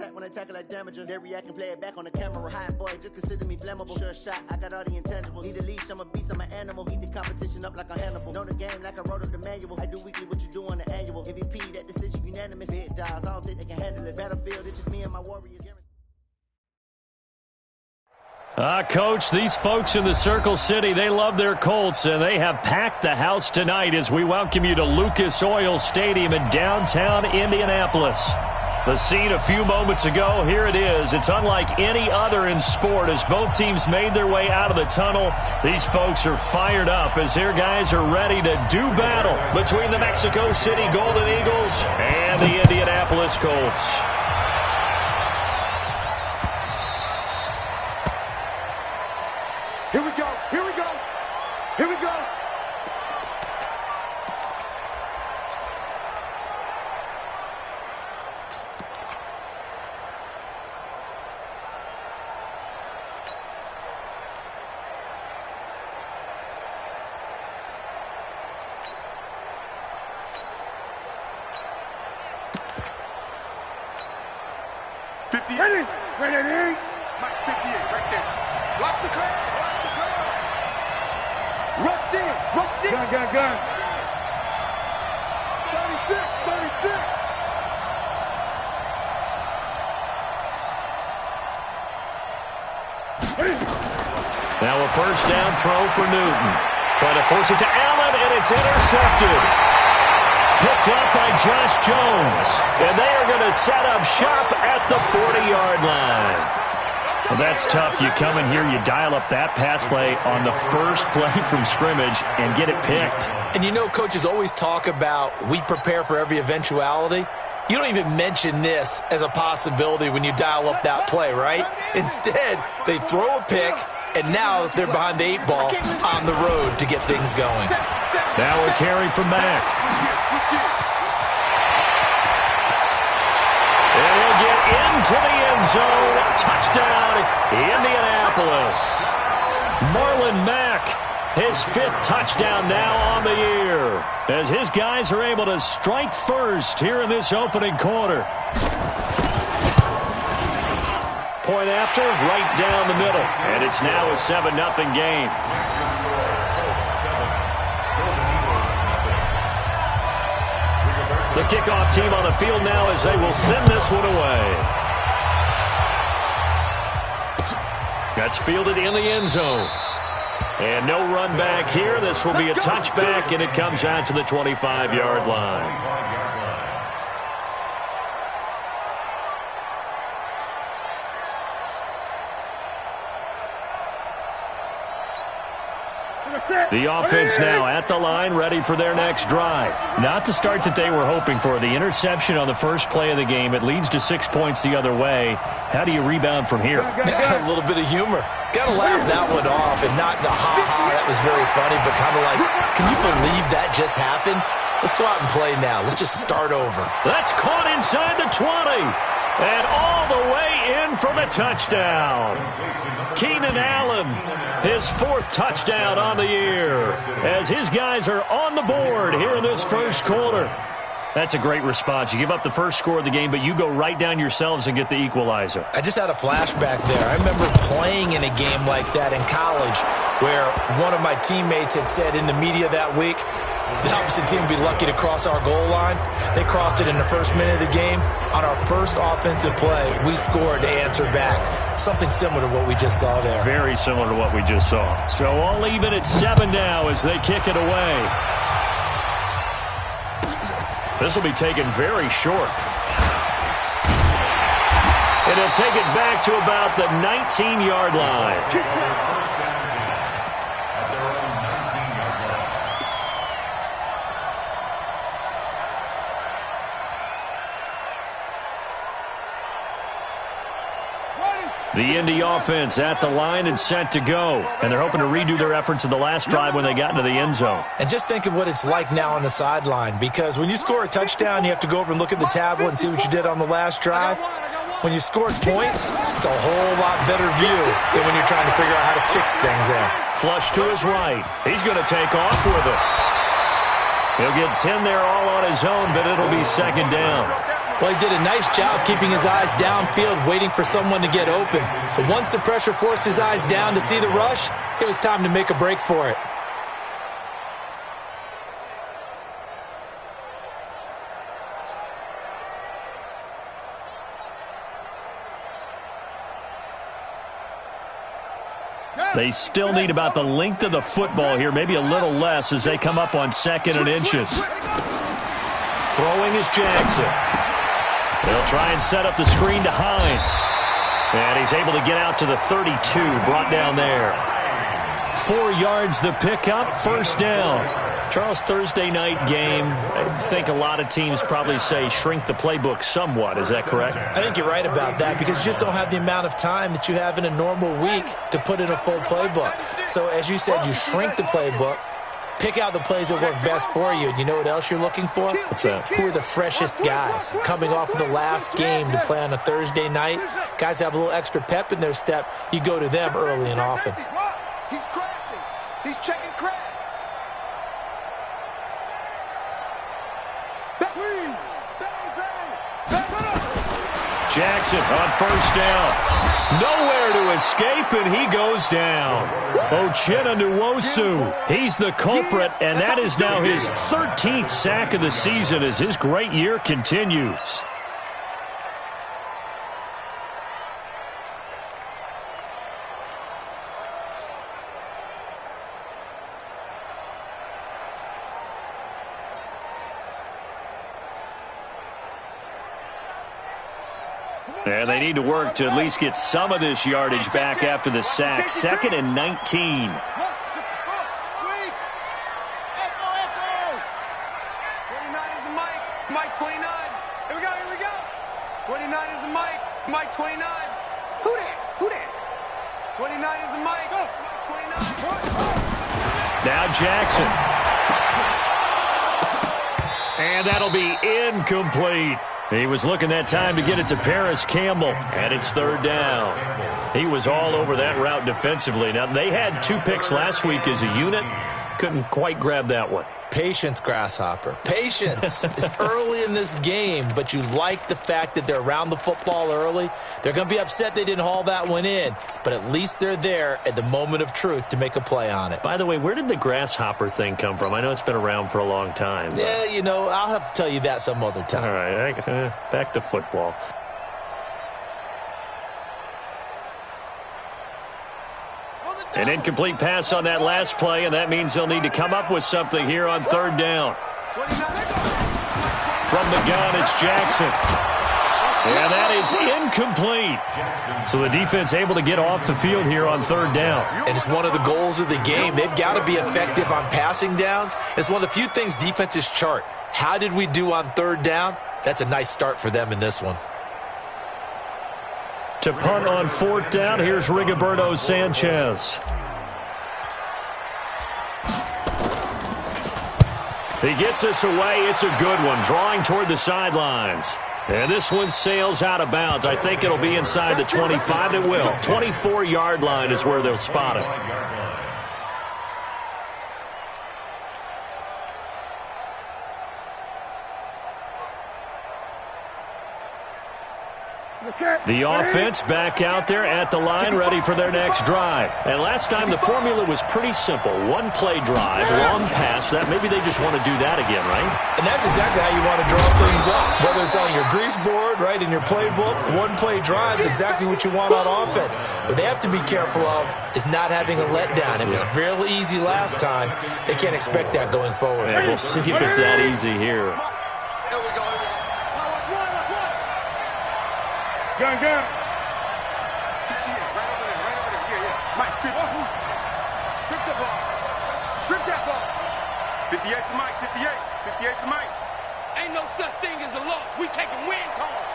attack when I tackle like damager. They react and play it back on the camera. Hot boy, just consider me flammable. Sure shot, I got all the intangibles. Need a leash, I'm a beast, I'm an animal. Heat the competition up like a Hannibal. Know the game like I wrote up the manual. I do weekly what you do on the annual. MVP, that decision unanimous. Big dials, I don't think they can handle it. Battlefield, it's just me and my warriors. Coach, these folks in the Circle City, they love their Colts, and they have packed the house tonight as we welcome you to Lucas Oil Stadium in downtown Indianapolis. The scene a few moments ago, here it is. It's unlike any other in sport as both teams made their way out of the tunnel. These folks are fired up as their guys are ready to do battle between the Mexico City Golden Eagles and the Indianapolis Colts. Here we go, here we go, here we go. Ready? Ready? Mike, 58, right there. Watch the crowd. Rush in! Rush in! Gun! 36! Now a first down throw for Newton. Trying to force it to Allen, and it's intercepted. Picked up by Josh Jones. And they are going to set up shop at the 40-yard line. Well, that's tough. You come in here, you dial up that pass play on the first play from scrimmage and get it picked. And you know, coaches always talk about we prepare for every eventuality. You don't even mention this as a possibility when you dial up that play, right? Instead, they throw a pick, and now they're behind the 8 ball on the road to get things going. Now a carry from Mack. And he'll get into the end zone. Touchdown, Indianapolis. Marlon Mack, his 5th touchdown now on the year, as his guys are able to strike first here in this opening quarter. Point after, right down the middle. And it's now a 7-0 game. The kickoff team on the field now as they will send this one away. That's fielded in the end zone. And no run back here. This will be a touchback, and it comes out to the 25-yard line. The offense now at the line, ready for their next drive. Not the start that they were hoping for. The interception on the first play of the game. It leads to 6 points the other way. How do you rebound from here? A little bit of humor. Got to laugh that one off, and not the ha-ha. That was very funny, but kind of like, can you believe that just happened? Let's go out and play now. Let's just start over. That's caught inside the 20. And all the way in for the touchdown. Keenan Allen, his 4th touchdown on the year, as his guys are on the board here in this first quarter. That's a great response. You give up the first score of the game, but you go right down yourselves and get the equalizer. I just had a flashback there. I remember playing in a game like that in college where one of my teammates had said in the media that week, the opposite team would be lucky to cross our goal line. They crossed it in the first minute of the game. On our first offensive play, we scored to answer back. Something similar to what we just saw there. Very similar to what we just saw. So all even at 7 now as they kick it away. This will be taken very short. And he'll take it back to about the 19-yard line. The Indy offense at the line and set to go. And they're hoping to redo their efforts in the last drive when they got into the end zone. And just think of what it's like now on the sideline, because when you score a touchdown, you have to go over and look at the tablet and see what you did on the last drive. When you scored points, it's a whole lot better view than when you're trying to figure out how to fix things there. Flush to his right. He's going to take off with it. He'll get 10 there all on his own, but it'll be second down. Well, he did a nice job keeping his eyes downfield, waiting for someone to get open. But once the pressure forced his eyes down to see the rush, it was time to make a break for it. They still need about the length of the football here, maybe a little less as they come up on 2nd and inches. Throwing is Jackson. They'll try and set up the screen to Hines. And he's able to get out to the 32, brought down there. 4 yards the pickup, 1st down. Charles, Thursday night game, I think a lot of teams probably say shrink the playbook somewhat. Is that correct? I think you're right about that because you just don't have the amount of time that you have in a normal week to put in a full playbook. So as you said, you shrink the playbook, pick out the plays that work best for you. And you know what else you're looking for? What's that? Who are the freshest guys coming off of the last game to play on a Thursday night? Guys have a little extra pep in their step. You go to them early and often. He's crashing. He's checking crash. Jackson on 1st down. Nowhere to escape, and he goes down. Uchenna Nwosu, he's the culprit, and that is now his 13th sack of the season as his great year continues. And they need to work to at least get some of this yardage back after the sack. 2nd and 19. Mike 29. Here we go. 29 is the Mike. Mike 29. Who that? 29 is the Mike. Mike 29. Now Jackson. And that'll be incomplete. He was looking that time to get it to Paris Campbell, and it's 3rd down. He was all over that route defensively. Now, they had 2 picks last week as a unit. Couldn't quite grab that one. Patience, Grasshopper. Patience. It's early in this game, but you like the fact that they're around the football early. They're going to be upset they didn't haul that one in, but at least they're there at the moment of truth to make a play on it. By the way, where did the Grasshopper thing come from? I know it's been around for a long time. But... yeah, you know, I'll have to tell you that some other time. All right, back to football. An incomplete pass on that last play, and that means they'll need to come up with something here on 3rd down. From the gun, it's Jackson. And that is incomplete. So the defense able to get off the field here on 3rd down. And it's one of the goals of the game. They've got to be effective on passing downs. It's one of the few things defenses chart. How did we do on 3rd down? That's a nice start for them in this one. To punt on 4th down, here's Rigoberto Sanchez. He gets us away. It's a good one, drawing toward the sidelines. And this one sails out of bounds. I think it'll be inside the 25. It will. 24-yard line is where they'll spot it. The offense back out there at the line, ready for their next drive. And last time the formula was pretty simple. 1 play drive, long pass. That maybe they just want to do that again, right? And that's exactly how you want to draw things up. Whether it's on your grease board, right, in your playbook, 1 play drive is exactly what you want on offense. What they have to be careful of is not having a letdown. It was fairly easy last time. They can't expect that going forward. Yeah, we'll see if it's that easy here. Gun. Right over there. Yeah. Mike, strip the ball. Strip that ball. 58 to Mike, 58. 58 to Mike. Ain't no such thing as a loss. We taking wins home.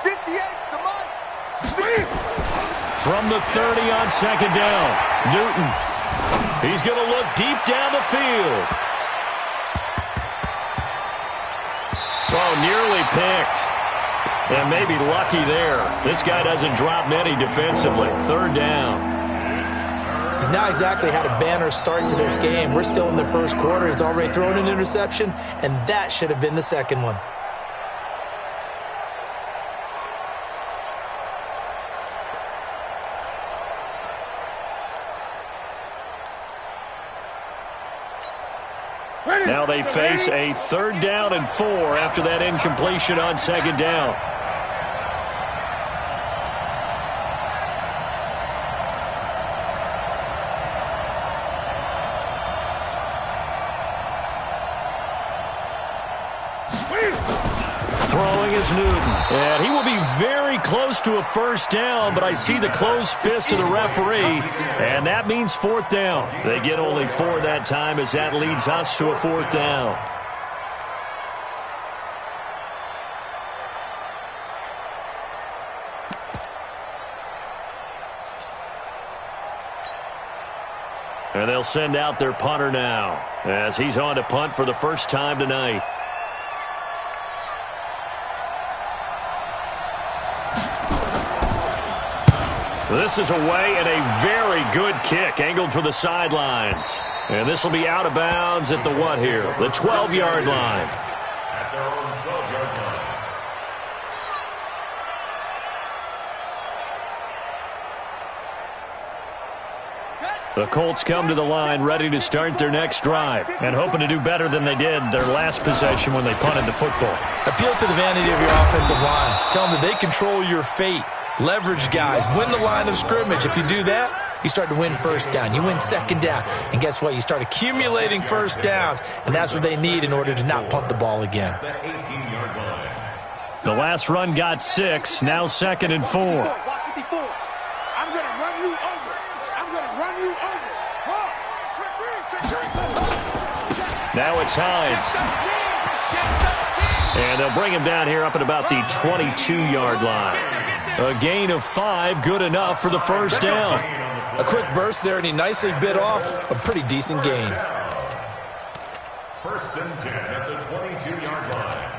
58's to Mike. From the 30 on 2nd down, Newton. He's going to look deep down the field. Oh, nearly picked. And maybe lucky there. This guy doesn't drop many defensively. 3rd down. He's not exactly had a banner start to this game. We're still in the 1st quarter. He's already thrown an interception, and that should have been the 2nd one. Now they face a 3rd down and 4 after that incompletion on 2nd down. Throwing is Newton. And he will be very close to a 1st down, but I see the closed fist of the referee, and that means 4th down. They get only 4 that time as that leads us to a 4th down. And they'll send out their punter now as he's on to punt for the first time tonight. This is away and a very good kick angled for the sidelines. And this will be out of bounds at the what here? The 12-yard line. At their own 12-yard line. The Colts come to the line ready to start their next drive and hoping to do better than they did their last possession when they punted the football. Appeal to the vanity of your offensive line. Tell them that they control your fate. Leverage guys. Win the line of scrimmage. If you do that, you start to win 1st down. You win 2nd down. And guess what? You start accumulating 1st downs. And that's what they need in order to not punt the ball again. The last run got 6. Now 2nd and 4. I'm going to run you over. I'm going to run you over. Now it's Hines. And they'll bring him down here up at about the 22-yard line. A gain of 5, good enough for the 1st down. A quick burst there, and he nicely bit off a pretty decent gain. 1st and 10 at the 22-yard line.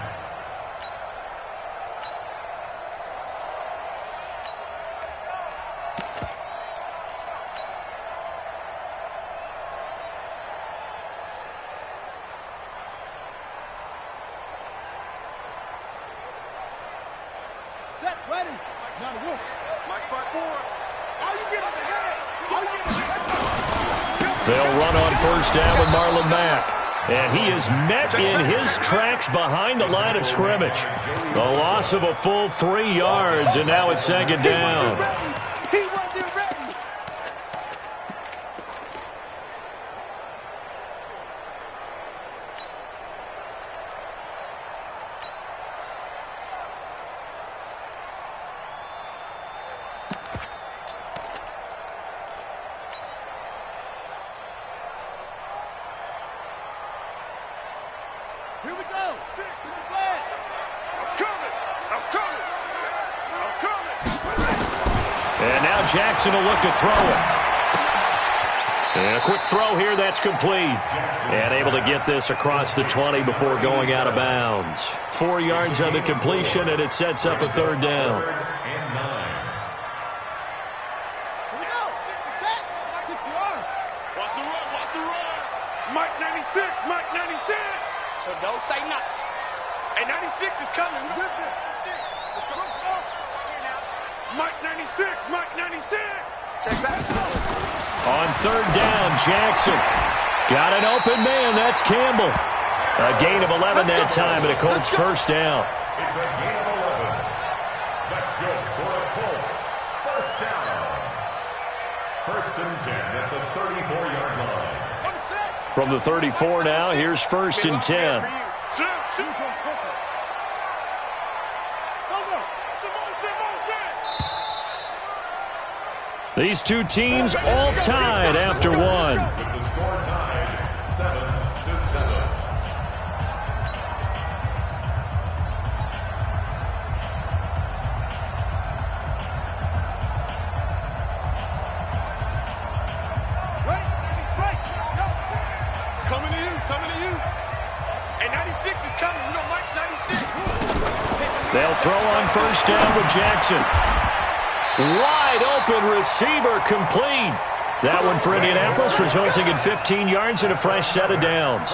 Set, ready. Now the wolf. Mike 5-4. All you get on the head. All you get on the head. They'll run on 1st down with Marlon Mack. And he is met in his tracks behind the line of scrimmage. A loss of a full 3 yards, and now it's 2nd down. He wasn't ready. Here we go. 6 in the flag. I'm coming. I'm coming. I'm coming. And now Jackson will look to throw it. And a quick throw here, that's complete. And able to get this across the 20 before going out of bounds. 4 yards on the completion, and it sets up a 3rd down. Here we go. Set. 6 yards. Watch the run, watch the run. Mike 96. Mike 96. So don't say nothing. Hey, 96 is coming. Zip it. Let's go. Mike 96. Mike 96. Check back. On 3rd down, Jackson. Got an open man. That's Campbell. A gain of 11 that time, and a Colts 1st down. It's a gain of 11. That's good for a Colts 1st down. 1st and 10 at the 34-yard line. From the 34 now, here's 1st and 10. These two teams all tied after one. With the score tied 7-7. Coming to you. And 96 is coming. You know, Mike 96. They'll throw on 1st down with Jackson. Wide open receiver complete. That one for Indianapolis, resulting in 15 yards and a fresh set of downs.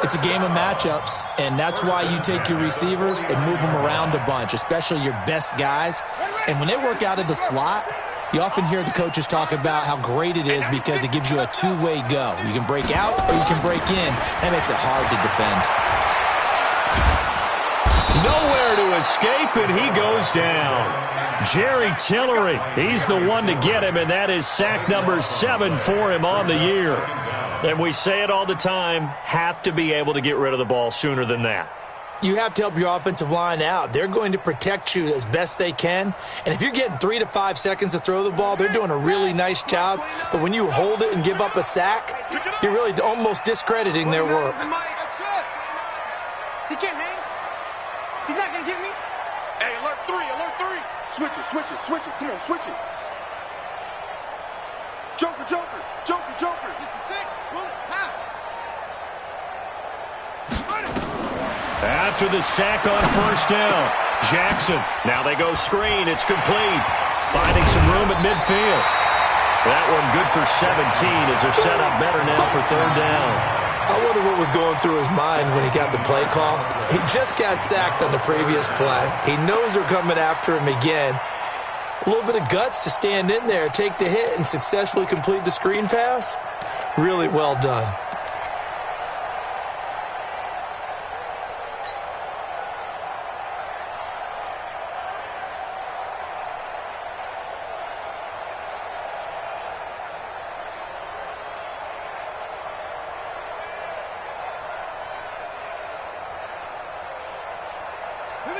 It's a game of matchups, and that's why you take your receivers and move them around a bunch, especially your best guys. And when they work out of the slot, You often hear the coaches talk about how great it is because it gives you a two-way go. You can break out or you can break in. That makes it hard to defend. Nowhere to escape, and he goes down. Jerry Tillery, he's the one to get him, and that is sack number 7 for him on the year. And we say it all the time, have to be able to get rid of the ball sooner than that. You have to help your offensive line out. They're going to protect you as best they can. And if you're getting 3 to 5 seconds to throw the ball, they're doing a really nice job. But when you hold it and give up a sack, you're really almost discrediting their work. He can't hang. He's not going to get me. Hey, alert 3, alert 3. Switch it, switch it, switch it. Come on, switch it. Joker, Joker, Joker, Joker. 66, bullet, half. Run it. After the sack on first down, Jackson. Now they go screen. It's complete. Finding some room at midfield. That one good for 17 as they're set up better now for third down. I wonder what was going through his mind when he got the play call. He just got sacked on the previous play. He knows they're coming after him again. A little bit of guts to stand in there, take the hit, and successfully complete the screen pass. Really well done.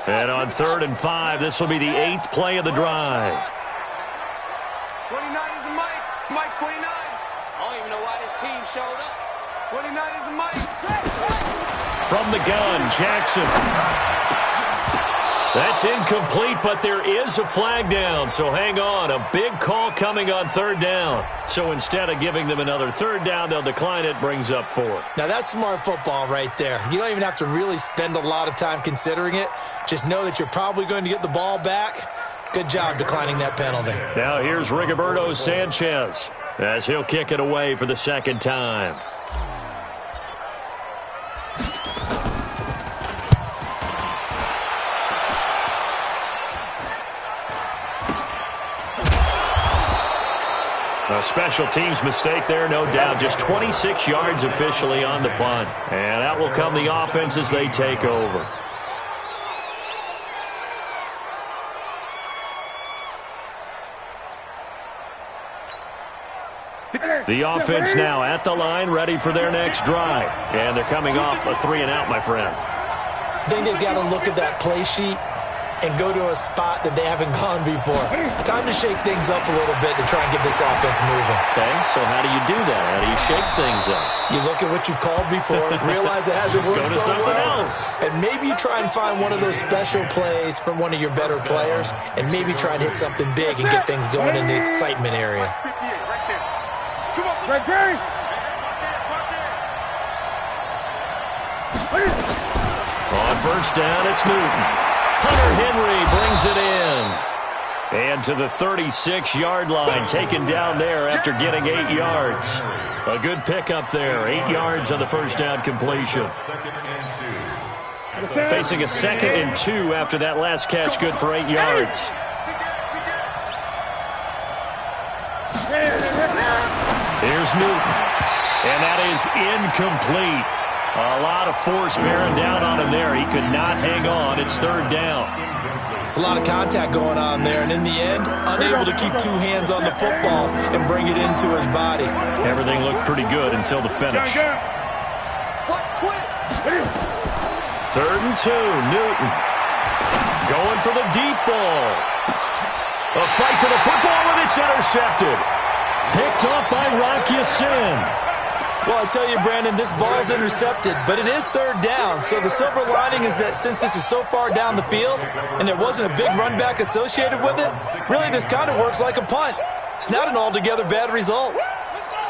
And on 3rd and 5, this will be the 8th play of the drive. 29 is the Mike. Mike 29. I don't even know why this team showed up. 29 is the Mike. From the gun, Jackson. That's incomplete, but there is a flag down, so hang on. A big call coming on 3rd down. So instead of giving them another 3rd down, they'll decline it, brings up 4th. Now that's smart football right there. You don't even have to really spend a lot of time considering it. Just know that you're probably going to get the ball back. Good job declining that penalty. Now here's Rigoberto Sanchez as he'll kick it away for the 2nd time. A special teams mistake there, no doubt. Just 26 yards officially on the punt. And that will come the offense as they take over. The offense now at the line, ready for their next drive. And they're coming off a 3-and-out, my friend. I think they've got to look at that play sheet and go to a spot that they haven't gone before. Time to shake things up a little bit to try and get this offense moving. Okay, so how do you do that? How do you shake things up? You look at what you've called before, realize it hasn't worked Go to so something well, else. and maybe you try and find one of those special plays from one of your better players, and maybe try and hit something big and get things going in the excitement area. 58, right there. Come on, right there. On first down, it's Newton. Hunter Henry brings it in. And to the 36-yard line, taken down there after getting 8 yards. A good pickup there, 8 yards on the first down completion. Facing a 2nd and 2 after that last catch, good for 8 yards. Here's Newton. And that is incomplete. A lot of force bearing down on him there. He could not hang on. It's 3rd down. It's a lot of contact going on there, and in the end, unable to keep 2 hands on the football and bring it into his body. Everything looked pretty good until the finish. 3rd and 2, Newton. Going for the deep ball. A fight for the football, and it's intercepted. Picked off by Rock Ya-Sin. Well, I tell you, Brandon, this ball's intercepted, but it is 3rd down. So the silver lining is that since this is so far down the field and there wasn't a big run back associated with it, really this kind of works like a punt. It's not an altogether bad result.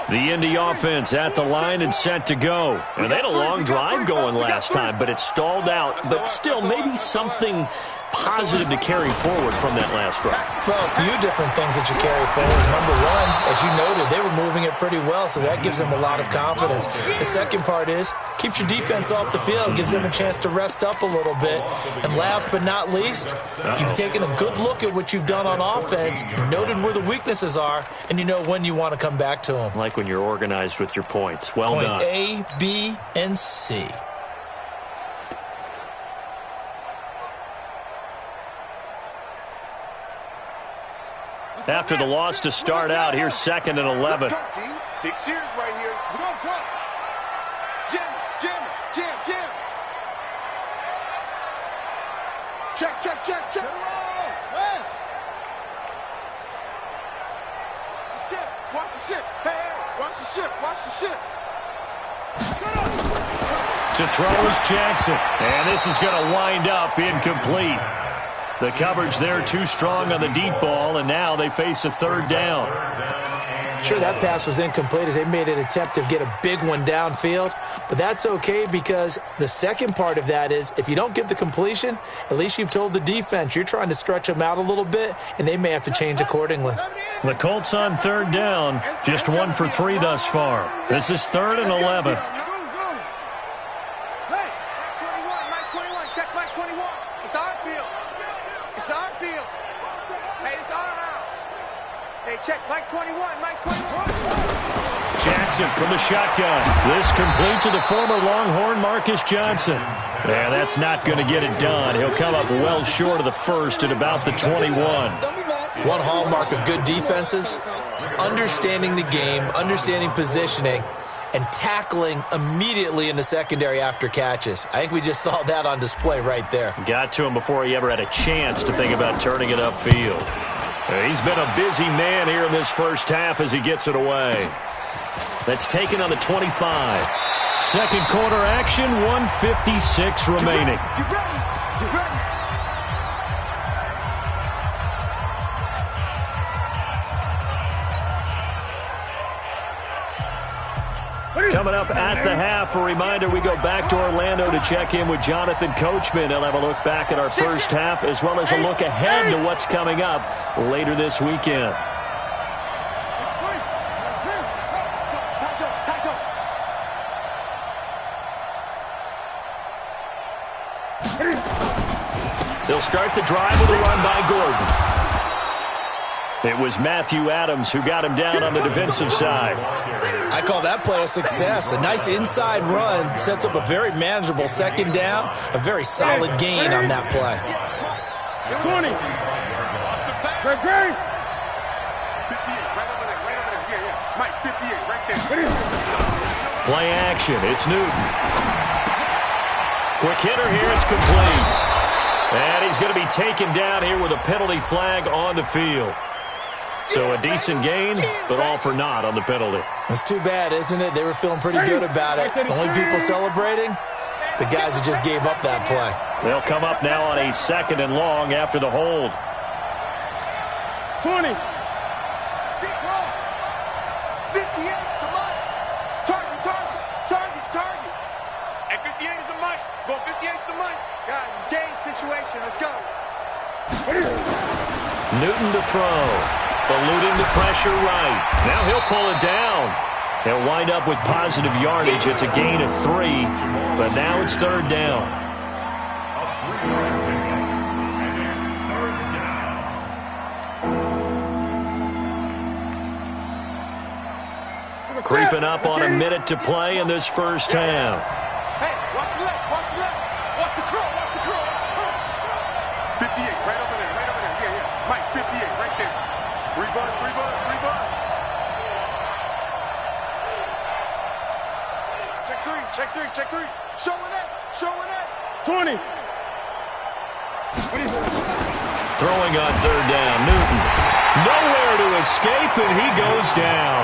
The Indy offense at the line and set to go. And they had a long drive going last time, but it stalled out. But still, maybe something positive to carry forward from that last drive? Well, a few different things that you carry forward. Number one, as you noted, they were moving it pretty well, so that gives them a lot of confidence. The second part is, keeps your defense off the field, gives them a chance to rest up a little bit. And last but not least, you've taken a good look at what you've done on offense, noted where the weaknesses are, and you know when you want to come back to them. Like when you're organized with your points. Well done. Point A, B, and C. After the loss to start out, here's 2nd and 11. Big Sears right here. Go front. Jam. Check. West. Watch the ship. Hey, watch the ship. To throw is Jackson. And this is going to wind up incomplete. The coverage there too strong on the deep ball, and now they face a 3rd down. Sure, that pass was incomplete as they made an attempt to get a big one downfield, but that's okay because the second part of that is if you don't get the completion, at least you've told the defense you're trying to stretch them out a little bit, and they may have to change accordingly. The Colts on 3rd down, just 1 for 3 thus far. This is 3rd and 11. Hey, 21, check Mike 21. It's our field. Hey, it's our house. Hey, check Mike 21. Jackson from the shotgun. This complete to the former Longhorn Marcus Johnson. Yeah, that's not going to get it done. He'll come up well short of the first at about the 21. One hallmark of good defenses is understanding the game, understanding positioning, and tackling immediately in the secondary after catches. I think we just saw that on display right there. Got to him before he ever had a chance to think about turning it upfield. He's been a busy man here in this first half as he gets it away. That's taken on the 25. Second quarter action, 1:56 remaining. Coming up at the half, a reminder, we go back to Orlando to check in with Jonathan Coachman. He'll have a look back at our first half as well as a look ahead to what's coming up later this weekend. They'll start the drive with a run by Gordon. It was Matthew Adams who got him down on the defensive side. I call that play a success. A nice inside run sets up a very manageable second down, a very solid gain on that play. 20. Great. 58, right over there. Yeah. Mike, 58, right there. Play action. It's Newton. Quick hitter here. It's complete. And he's going to be taken down here with a penalty flag on the field. So a decent gain, but all for naught on the penalty. It's too bad, isn't it? They were feeling pretty good about it. The only people celebrating, the guys who just gave up that play. They'll come up now on a 2nd and long after the hold. 20. 58, come on. Target. And 58 is the mic. Go, 58 is the mic. Guys, it's game situation. Let's go. Newton to throw. Eluding the pressure right. Now he'll pull it down. He'll wind up with positive yardage. It's a gain of 3, but now it's 3rd down. Creeping up on a minute to play in this first half. Hey, watch the left. Watch the curl. 58, right over there. Yeah. Mike, 58, right there. 3 bud. Check three. Showing that. 20. Throwing on 3rd down. Newton. Nowhere to escape, and he goes down.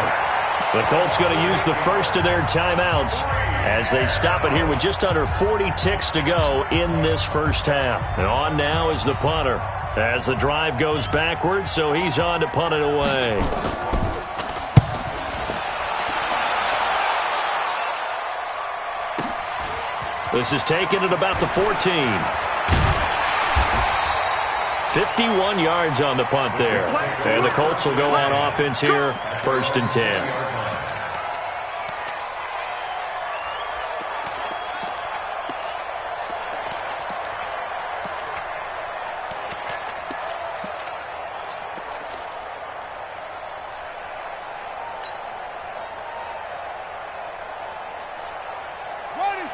The Colts going to use the first of their timeouts as they stop it here with just under 40 ticks to go in this first half. And on now is the punter as the drive goes backwards, so he's on to punt it away. This is taken at about the 14. 51 yards on the punt there. And the Colts will go on offense here, 1st and 10.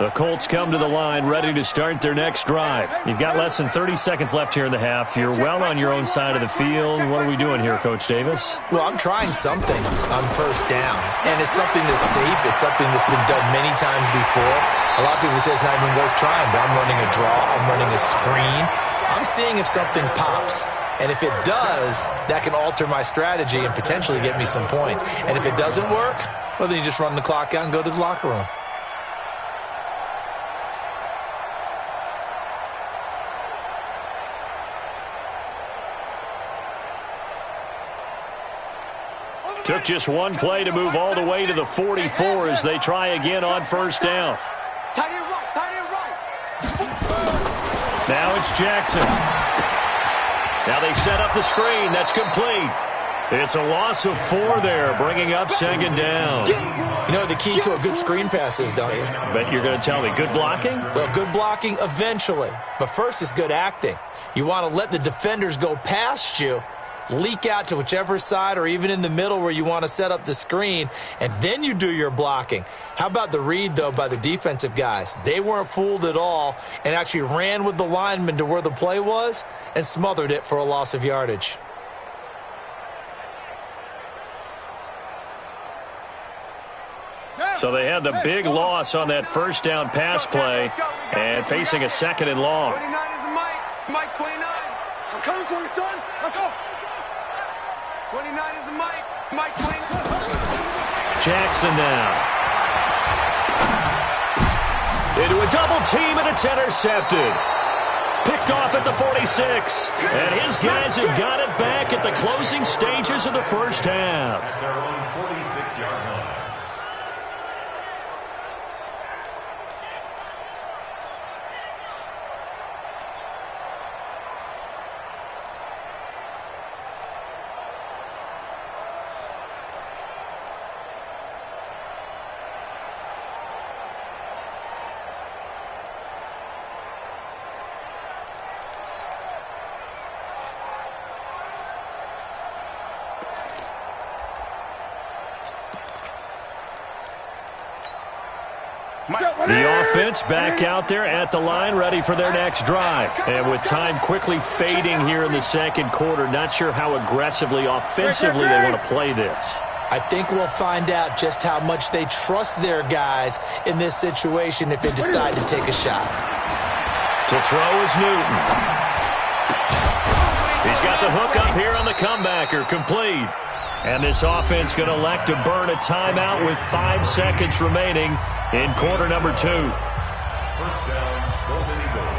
The Colts come to the line ready to start their next drive. You've got less than 30 seconds left here in the half. You're well on your own side of the field. What are we doing here, Coach Davis? Well, I'm trying something on 1st down, and it's something that's safe. It's something that's been done many times before. A lot of people say it's not even worth trying, but I'm running a draw. I'm running a screen. I'm seeing if something pops. And if it does, that can alter my strategy and potentially get me some points. And if it doesn't work, well, then you just run the clock out and go to the locker room. Took just one play to move all the way to the 44 as they try again on 1st down. Tight end right, tight end right. Now it's Jackson. Now they set up the screen. That's complete. It's a loss of 4 there, bringing up 2nd down. You know what the key to a good screen pass is, don't you? But you're going to tell me, good blocking? Well, good blocking eventually. But first is good acting. You want to let the defenders go past you, leak out to whichever side or even in the middle where you want to set up the screen, and then you do your blocking. How about the read, though, by the defensive guys? They weren't fooled at all and actually ran with the lineman to where the play was and smothered it for a loss of yardage. So they had the big loss on that 1st down pass play and facing a 2nd and long. 29 is Mike. Mike 29. I'm coming for you, son. I'm coming. 29 is the Mike. Mike 29. Jackson now. Into a double team, and it's intercepted. Picked off at the 46. And his guys have got it back at the closing stages of the 1st half. At their own 46-yard line. The offense back out there at the line, ready for their next drive. And with time quickly fading here in the 2nd quarter, not sure how aggressively, offensively they want to play this. I think we'll find out just how much they trust their guys in this situation if they decide to take a shot. To throw is Newton. He's got the hook up here on the comebacker, complete. And this offense going to elect to burn a timeout with 5 seconds remaining in quarter number 2. 1st down, Golden Eagles.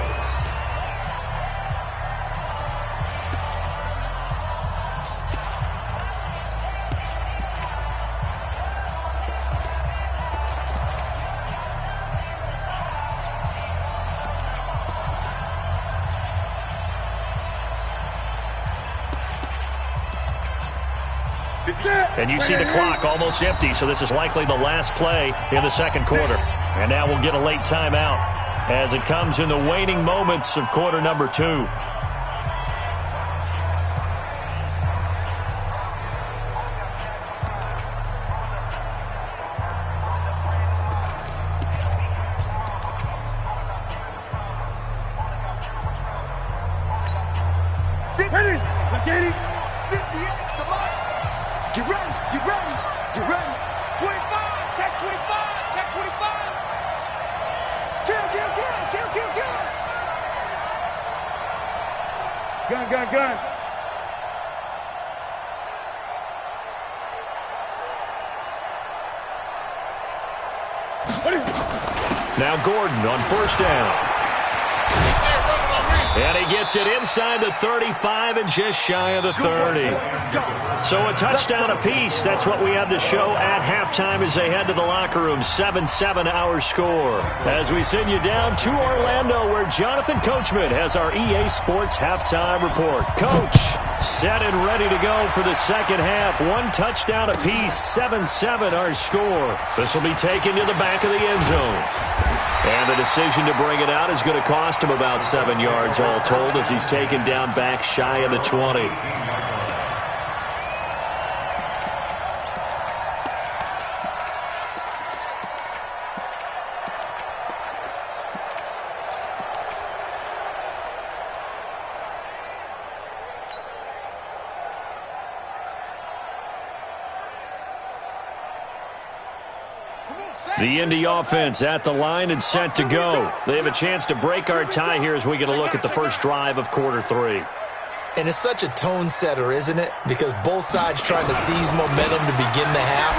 And you see the clock almost empty, so this is likely the last play in the 2nd quarter. And now we'll get a late timeout as it comes in the waning moments of quarter number 2. Get ready, get ready, get ready. 25, check 25, check 25. Kill, kill, kill, kill, kill, kill. Gun, gun, gun. Now Gordon on 1st down. And he gets it inside the 35 and just shy of the 30. So a touchdown apiece. That's what we have to show at halftime as they head to the locker room. 7-7 our score. As we send you down to Orlando, where Jonathan Coachman has our EA Sports halftime report. Coach, set and ready to go for the second half. One touchdown apiece. 7-7 our score. This will be taken to the back of the end zone. And the decision to bring it out is going to cost him about 7 yards all told as he's taken down back shy of the 20. The Indy offense at the line and set to go. They have a chance to break our tie here as we get a look at the first drive of quarter 3. And it's such a tone setter, isn't it? Because both sides trying to seize momentum to begin the half.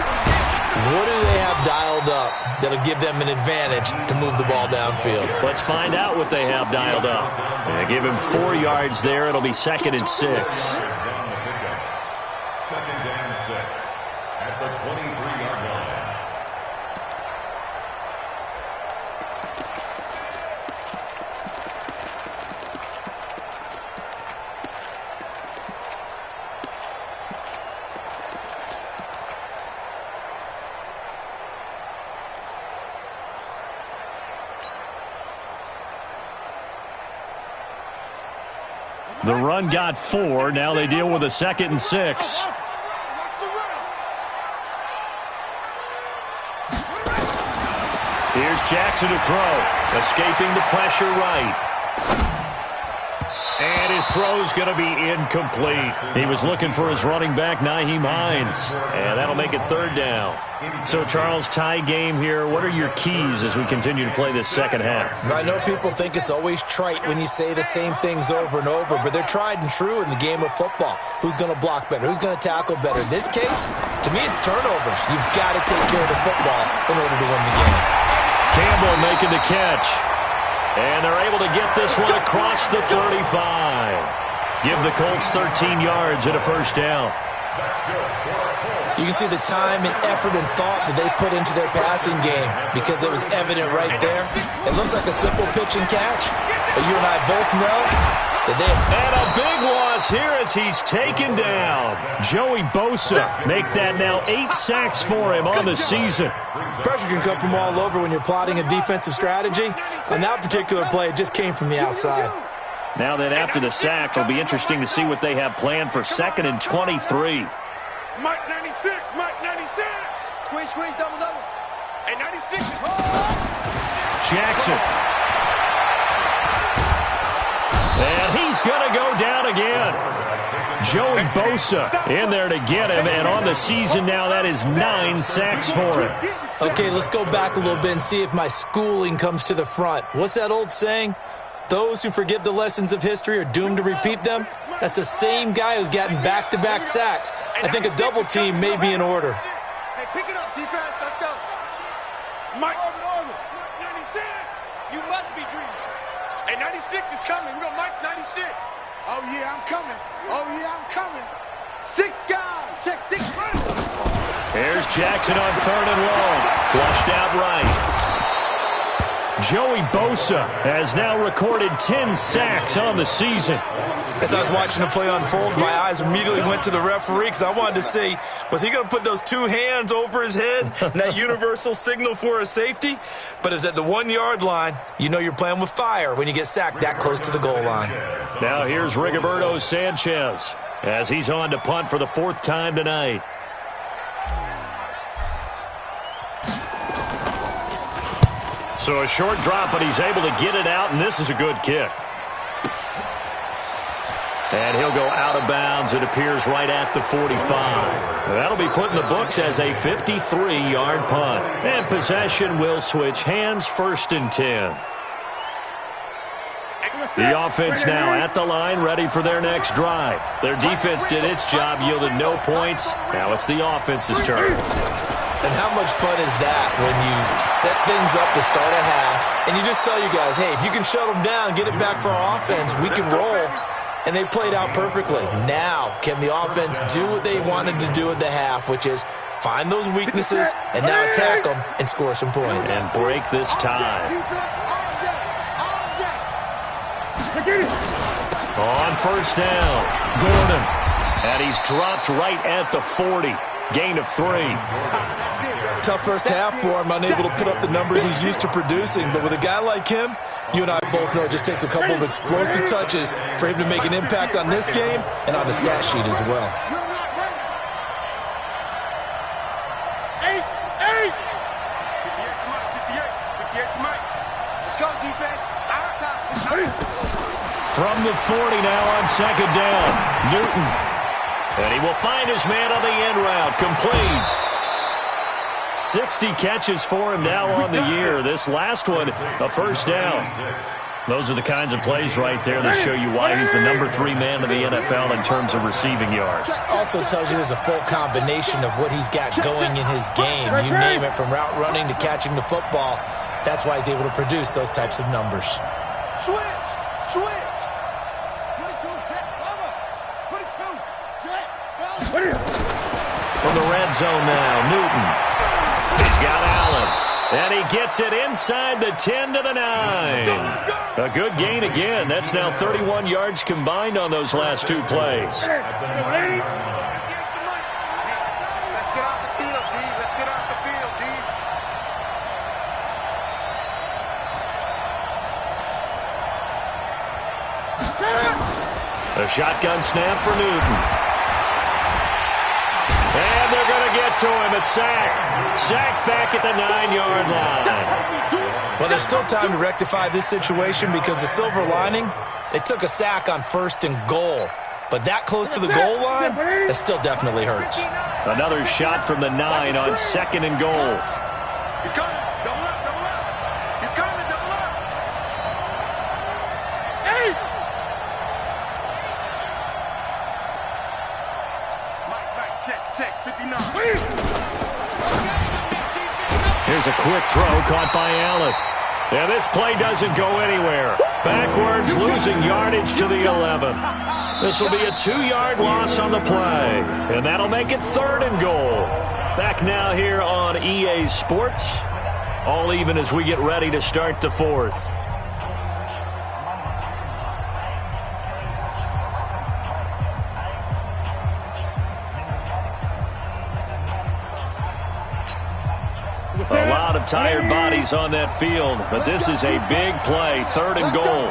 What do they have dialed up that'll give them an advantage to move the ball downfield? Let's find out what they have dialed up. And give him 4 yards there. It'll be 2nd and 6. Second and 6 at the 23-yard line. The run got 4. Now they deal with a 2nd and 6. Here's Jackson to throw. Escaping the pressure right. And his throw's going to be incomplete. He was looking for his running back, Nyheim Hines. And that'll make it 3rd down. So, Charles, tie game here. What are your keys as we continue to play this second half? I know people think it's always trite when you say the same things over and over, but they're tried and true in the game of football. Who's going to block better? Who's going to tackle better? In this case, to me, it's turnovers. You've got to take care of the football in order to win the game. Campbell making the catch. And they're able to get this one across the 35. Give the Colts 13 yards and a first down. You can see the time and effort and thought that they put into their passing game because it was evident right there. It looks like a simple pitch and catch, but you and I both know that they have... And a big loss here as he's taken down. Joey Bosa make that now 8 sacks for him on the season. Pressure can come from all over when you're plotting a defensive strategy. On that particular play, it just came from the outside. Now then, after the sack, it'll be interesting to see what they have planned for 2nd and 23. Mike 96, Mike 96. Squeeze, double. And 96 is Jackson. And he's going to go down again. Joey Bosa in there to get him, and on the season now, that is 9 sacks for him. Okay, let's go back a little bit and see if my schooling comes to the front. What's that old saying? Those who forget the lessons of history are doomed to repeat them. That's the same guy who's gotten back-to-back sacks. I think a double team may be in order. Hey, pick it up, defense. Let's go. Mike, 96. You must be dreaming. Hey, 96 is coming. We're going to Mike 96. Oh, yeah, I'm coming. I'm coming. 6 guys. Check 6. Here's Jackson on 3rd and long. Flushed out right. Joey Bosa has now recorded 10 sacks on the season. As I was watching the play unfold, my eyes immediately went to the referee because I wanted to see, was he going to put those 2 hands over his head and that universal signal for a safety? But it's at the 1-yard line. You know you're playing with fire when you get sacked that close to the goal line. Now here's Rigoberto Sanchez as he's on to punt for the 4th time tonight. So a short drop, but he's able to get it out, and this is a good kick. And he'll go out of bounds. It appears right at the 45. That'll be put in the books as a 53-yard punt. And possession will switch hands, 1st and 10. The offense now at the line, ready for their next drive. Their defense did its job, yielded no points. Now it's the offense's turn. And how much fun is that when you set things up to start a half, and you just tell you guys, hey, if you can shut them down, get it back for our offense, we can roll. And they played out perfectly. Now, can the offense do what they wanted to do at the half, which is find those weaknesses and now attack them and score some points. And break this tie. On first down, Gordon. And he's dropped right at the 40. Gain of 3. Tough first half for him, unable to put up the numbers he's used to producing. But with a guy like him, you and I both know it just takes a couple of explosive touches for him to make an impact on this game and on the stat sheet as well. 58, come on. Let's go, defense. Our time. From the 40 now on second down, Newton. And he will find his man on the end route, complete. 60 catches for him now on the year. This last one, a first down. Those are the kinds of plays right there that show you why he's the number 3 man in the NFL in terms of receiving yards. Also tells you there's a full combination of what he's got going in his game. You name it, from route running to catching the football. That's why he's able to produce those types of numbers. Switch. 22, check, cover. 22, check, cover. From the red zone now, Newton. He's got Allen. And he gets it inside the 10 to the 9. A good gain again. That's now 31 yards combined on those last 2 plays. Let's get off the field, D. Let's get off the field, D. A shotgun snap for Newton. And they're going to get to him. A sack. Sack back at the 9-yard line. Well, there's still time to rectify this situation because the silver lining, they took a sack on 1st and goal. But that close to the goal line, that still definitely hurts. Another shot from the 9 on 2nd and goal. He's coming. Double up. He's coming. Double up. Hey! Mike, check. 59. Here's a quick throw caught by Allen. And this play doesn't go anywhere. Backwards, losing yardage to the 11. This will be a 2-yard loss on the play. And that'll make it 3rd and goal. Back now here on EA Sports. All even as we get ready to start the 4th. A lot of tired bodies on that field, but this is a big play, 3rd and goal.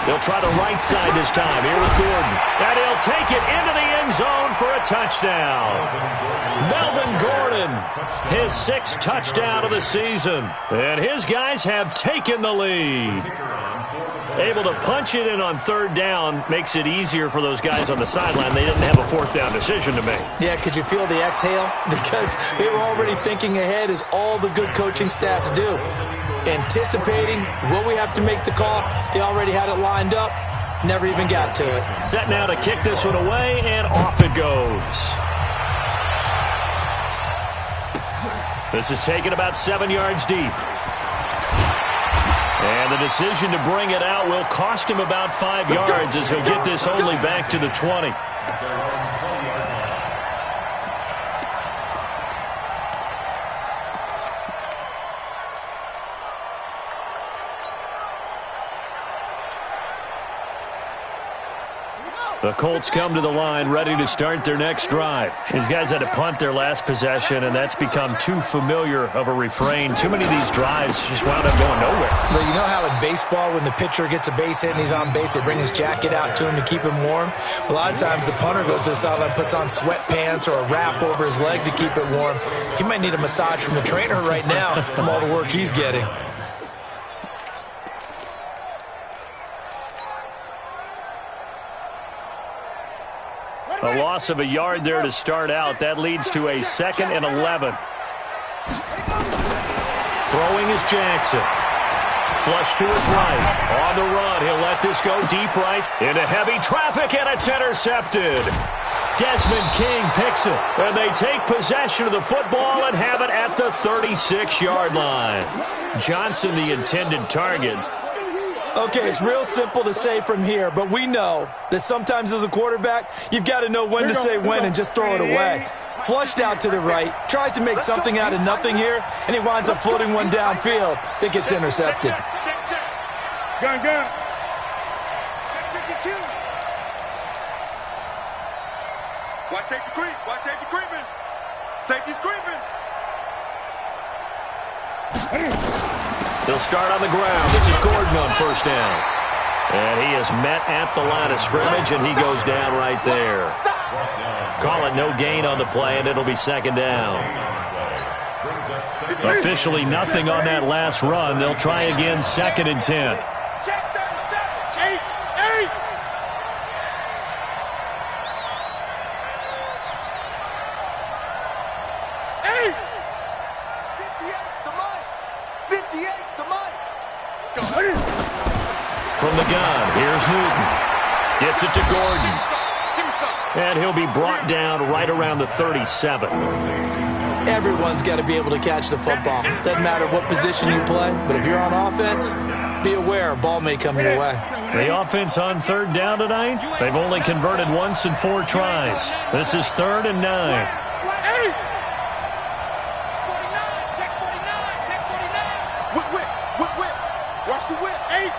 They'll try the right side this time. Here with Gordon. And he'll take it into the end zone for a touchdown. Melvin Gordon, his 6th touchdown of the season. And his guys have taken the lead. Able to punch it in on 3rd down makes it easier for those guys on the sideline. They didn't have a 4th down decision to make. Yeah, could you feel the exhale? Because they were already thinking ahead, as all the good coaching staffs do. Anticipating what we have to make the call. They already had it lined up. Never even got to it. Set now to kick this one away, and off it goes. This is taken about 7 yards deep. And the decision to bring it out will cost him about 5 yards as he'll get this only back to the 20. The Colts come to the line ready to start their next drive. These guys had to punt their last possession, and that's become too familiar of a refrain. Too many of these drives just wound up going nowhere. Well, you know how in baseball, when the pitcher gets a base hit and he's on base, they bring his jacket out to him to keep him warm? A lot of times the punter goes to the sideline, puts on sweatpants or a wrap over his leg to keep it warm. He might need a massage from the trainer right now from all the work he's getting. A loss of a yard there to start out. That leads to a 2nd and 11. Throwing is Jackson. Flush to his right. On the run. He'll let this go deep right into heavy traffic, and it's intercepted. Desmond King picks it. And they take possession of the football and have it at the 36-yard line. Johnson, the intended target. Okay, it's real simple to say from here, but we know that sometimes as a quarterback, you've got to know when to say when and just throw it away. Flushed out to the right, tries to make something out of nothing here, and he winds up floating one downfield that gets intercepted. Gun, gun. Watch safety creep. Watch safety creeping. Safety's creeping. They'll start on the ground. This is Gordon on first down. And he is met at the line of scrimmage, and he goes down right there. Call it no gain on the play, and it'll be second down. Officially nothing on that last run. They'll try again, 2nd and 10. Check 37. 8. From the gun, here's Newton. Gets it to Gordon. And he'll be brought down right around the 37. Everyone's got to be able to catch the football. Doesn't matter what position you play, but if you're on offense, be aware a ball may come your way. The offense on 3rd down tonight, they've only converted once in 4 tries. This is 3rd and 9. Watch the whip. 8.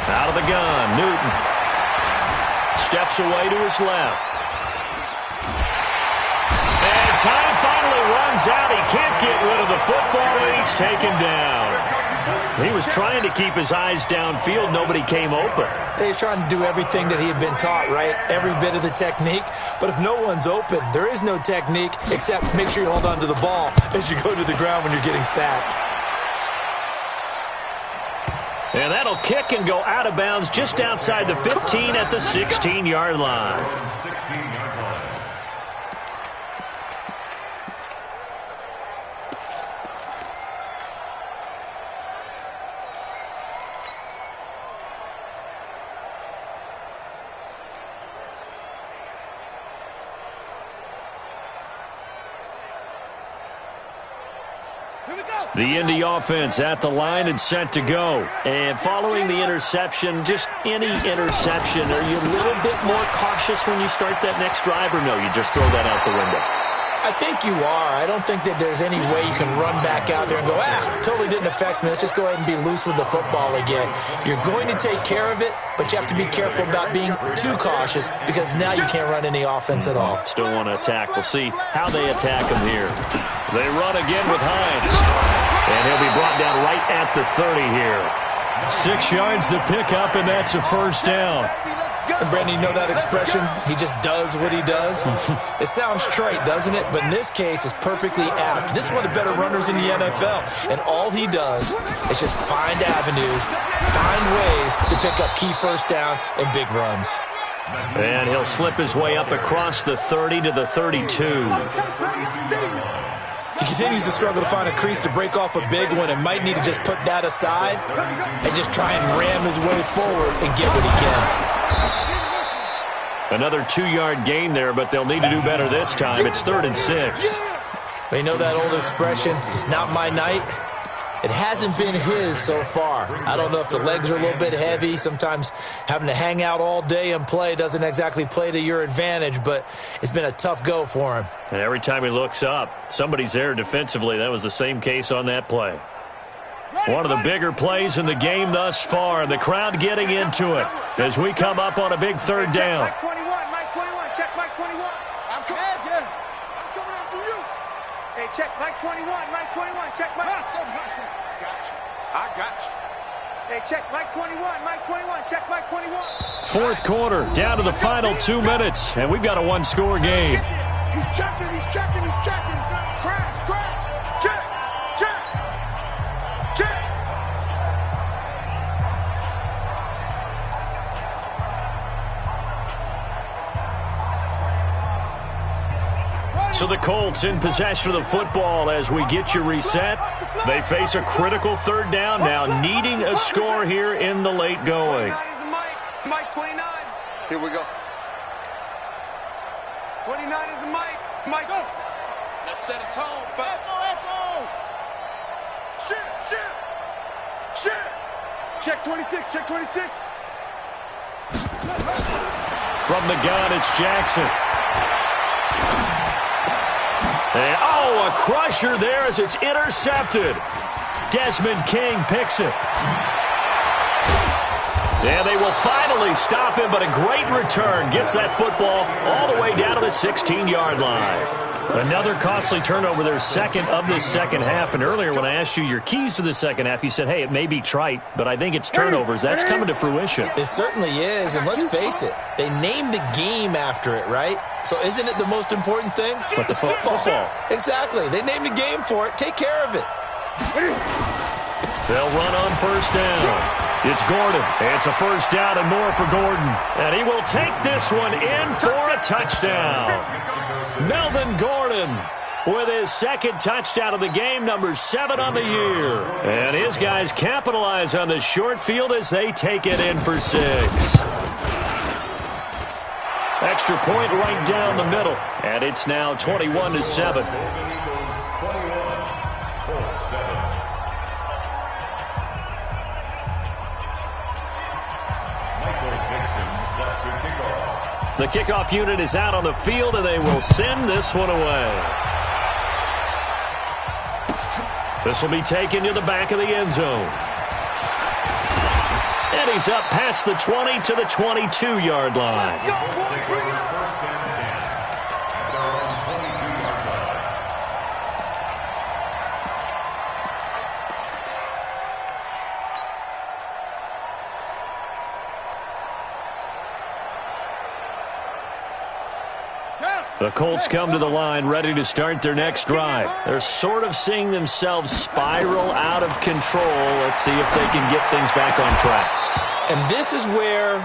Out of the gun, Newton. Steps away to his left. And time finally runs out. He can't get rid of the football, and he's taken down. He was trying to keep his eyes downfield. Nobody came open. He's trying to do everything that he had been taught, right? Every bit of the technique. But if no one's open, there is no technique except make sure you hold on to the ball as you go to the ground when you're getting sacked. And that'll kick and go out of bounds just outside the 15 at the 16-yard line. 16-yard line. The Indy offense at the line and set to go. And following the interception, just any interception, are you a little bit more cautious when you start that next drive, or no, you just throw that out the window? I think you are. I don't think that there's any way you can run back out there and go, totally didn't affect me. Let's just go ahead and be loose with the football again. You're going to take care of it, but you have to be careful about being too cautious because now you can't run any offense at all. Still want to attack. We'll see how they attack him here. They run again with Hines. And he'll be brought down right at the 30 here. 6 yards to pick up, and that's a first down. And Brandon, you know that expression? He just does what he does. It sounds trite, doesn't it? But in this case, it's perfectly apt. This is one of the better runners in the NFL. And all he does is just find avenues, find ways to pick up key first downs and big runs. And he'll slip his way up across the 30 to the 32. He continues to struggle to find a crease to break off a big one and might need to just put that aside and just try and ram his way forward and get what he can. Another 2-yard gain there, but they'll need to do better this time. It's 3rd and 6. You know that old expression, it's not my night? It hasn't been his so far. I don't know if the legs are a little bit heavy. Sometimes having to hang out all day and play doesn't exactly play to your advantage, but it's been a tough go for him. And every time he looks up, somebody's there defensively. That was the same case on that play. One of the bigger plays in the game thus far, and the crowd getting into it as we come up on a big 3rd down. Mike 21, Mike 21, check Mike 21. I'm coming after you. Hey, check Mike 21, Mike 21, check Mike. Got you. I got you. Hey, check Mike 21, Mike 21, check Mike 21. 4th quarter, down to the final 2 minutes, and we've got a 1-score game. He's checking. Crash. Check. So So the Colts in possession of the football as we get you reset. They face a critical third down now, needing a score here in the late going. Mike 29. Here we go. 29 is the Mike. Mike, go. Let's set a tone. Echo. Shit. Check 26. From the gun, it's Jackson. And, a crusher there as it's intercepted. Desmond King picks it. And they will finally stop him, but a great return. Gets that football all the way down to the 16-yard line. Another costly turnover, their second of this second half. And earlier when I asked you your keys to the second half, you said, hey, it may be trite, but I think it's turnovers. That's coming to fruition. It certainly is, and let's face it, they named the game after it, right? So isn't it the most important thing? But the football. Exactly. They named the game for it. Take care of it. They'll run on first down. It's Gordon. It's a first down and more for Gordon. And he will take this one in for a touchdown. Melvin Gordon with his second touchdown of the game, number 7 on the year. And his guys capitalize on the short field as they take it in for 6. Extra point right down the middle. And it's now 21-7. The kickoff unit is out on the field, and they will send this one away. This will be taken to the back of the end zone. And he's up past the 20 to the 22-yard line. First and 10 at their own 22-yard line. The Colts come to the line ready to start their next drive. They're sort of seeing themselves spiral out of control. Let's see if they can get things back on track. And this is where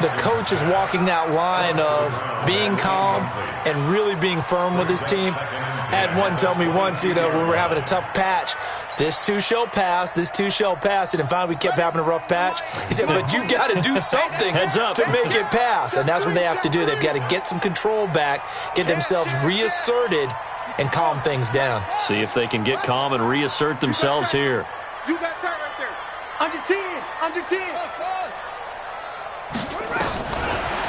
the coach is walking that line of being calm and really being firm with his team. I had one tell me once, when we're having a tough patch, this too shall pass, and finally we kept having a rough patch. He said, but you got to do something to make it pass, and that's what they have to do. They've got to get some control back, get themselves reasserted, and calm things down. See if they can get calm and reassert themselves here. You got time right there. Under 10.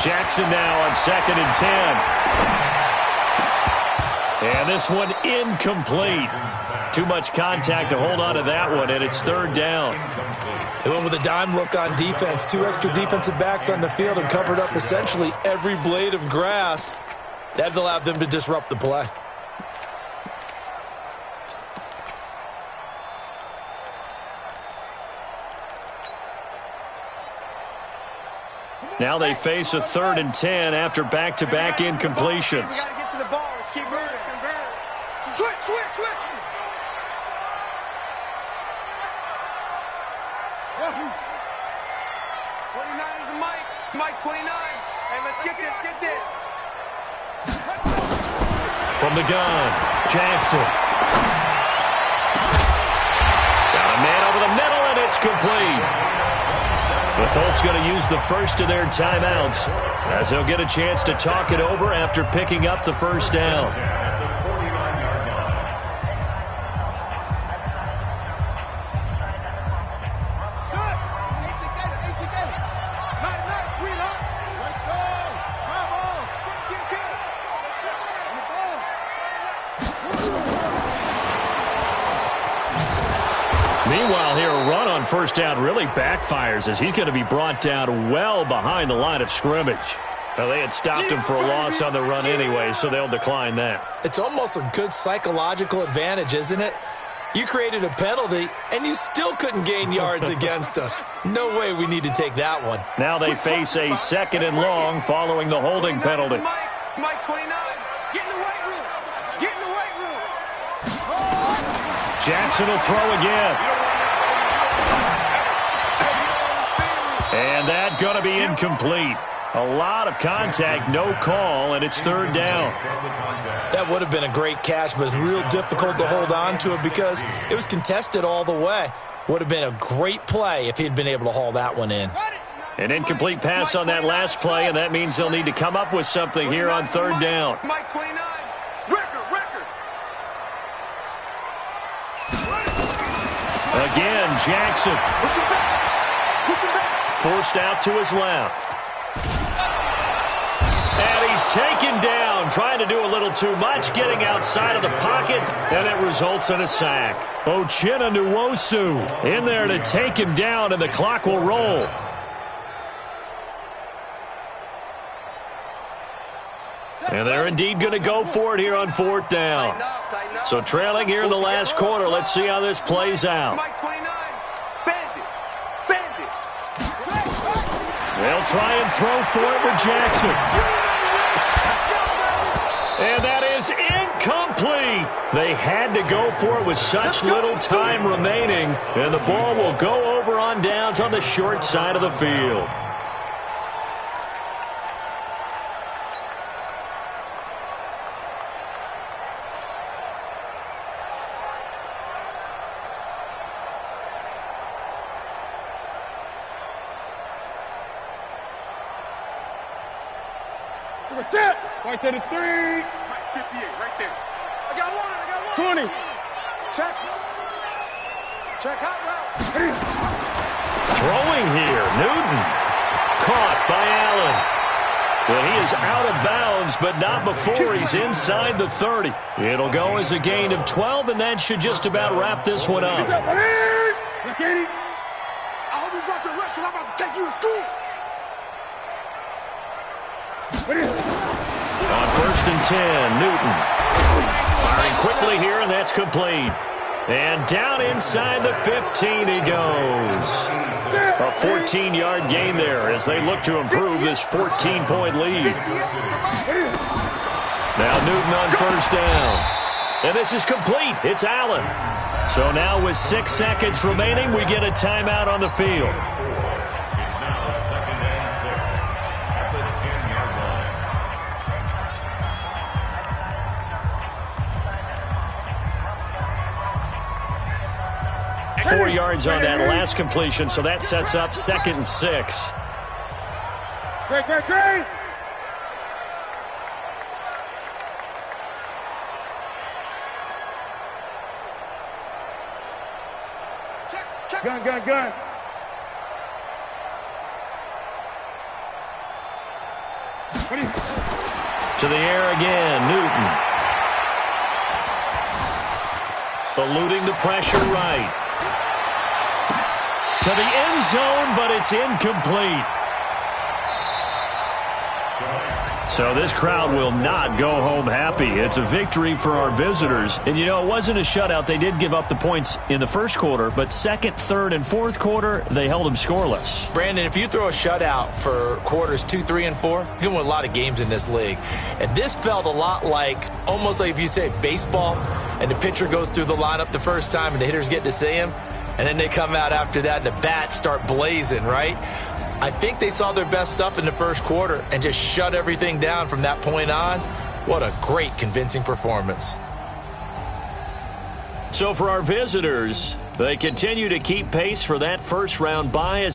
Jackson now on 2nd and 10. And this one incomplete. Too much contact to hold on to that one, and it's 3rd down. They went with a dime look on defense. 2 extra defensive backs on the field and covered up essentially every blade of grass. That allowed them to disrupt the play. Now they face a 3rd and 10 after back-to-back incompletions. We got to get to the ball. Let's keep moving. Switch. 29 is the Mike 29. Hey, let's get this. From the gun, Jackson. Got a man over the middle, and it's complete. The Colts going to use the first of their timeouts as they'll get a chance to talk it over after picking up the first down. Meanwhile, here, a run on first down really backfires as he's going to be brought down well behind the line of scrimmage. Now, they had stopped him for a loss on the run anyway, so they'll decline that. It's almost a good psychological advantage, isn't it? You created a penalty, and you still couldn't gain yards against us. No way we need to take that one. Now they face a 2nd and long following the holding penalty. Mike 29, get in the weight room. Jackson will throw again. And that's going to be incomplete. A lot of contact, no call, and it's third down. That would have been a great catch, but it's real difficult to hold on to it because it was contested all the way. Would have been a great play if he had been able to haul that one in. An incomplete pass on that last play, and that means they'll need to come up with something here on third down. Mike 29. Record. Again, Jackson. Push him back. Forced out to his left. And he's taken down, trying to do a little too much, getting outside of the pocket, and it results in a sack. Uchenna Nwosu in there to take him down, and the clock will roll. And they're indeed going to go for it here on fourth down. So trailing here in the last quarter, let's see how this plays out. Mike 29. Bandit. They'll try and throw for it with Jackson. And that is incomplete. They had to go for it with such little time remaining. And the ball will go over on downs on the short side of the field. Set. Right there to 3. Right, 58, right there. I got one. 20. Check hot route. Throwing here, Newton. Caught by Allen. Well, he is out of bounds, but not before he's inside the 30. It'll go as a gain of 12, and that should just about wrap this one up. I hope you brought your lunch because I'm about to take you to school. On first and 10, Newton. Firing quickly here, and that's complete. And down inside the 15 he goes. A 14-yard gain there as they look to improve this 14-point lead. Now Newton on first down. And this is complete. It's Allen. So now with 6 seconds remaining, we get a timeout on the field. It's now second and 6 at the 10-yard line. 4 yards on that last completion, so that sets up second and 6. Great. Check. Gun. To the air again, Newton. Eluding the pressure right. To the end zone, but it's incomplete. So this crowd will not go home happy. It's a victory for our visitors. And, you know, it wasn't a shutout. They did give up the points in the first quarter, but second, third, and fourth quarter, they held them scoreless. Brandon, if you throw a shutout for quarters 2, 3, and 4, you can win a lot of games in this league. And this felt a lot like, almost like if you say baseball, and the pitcher goes through the lineup the first time, and the hitters get to see him, and then they come out after that, and the bats start blazing, right? I think they saw their best stuff in the first quarter and just shut everything down from that point on. What a great, convincing performance. So for our visitors, they continue to keep pace for that first-round bye.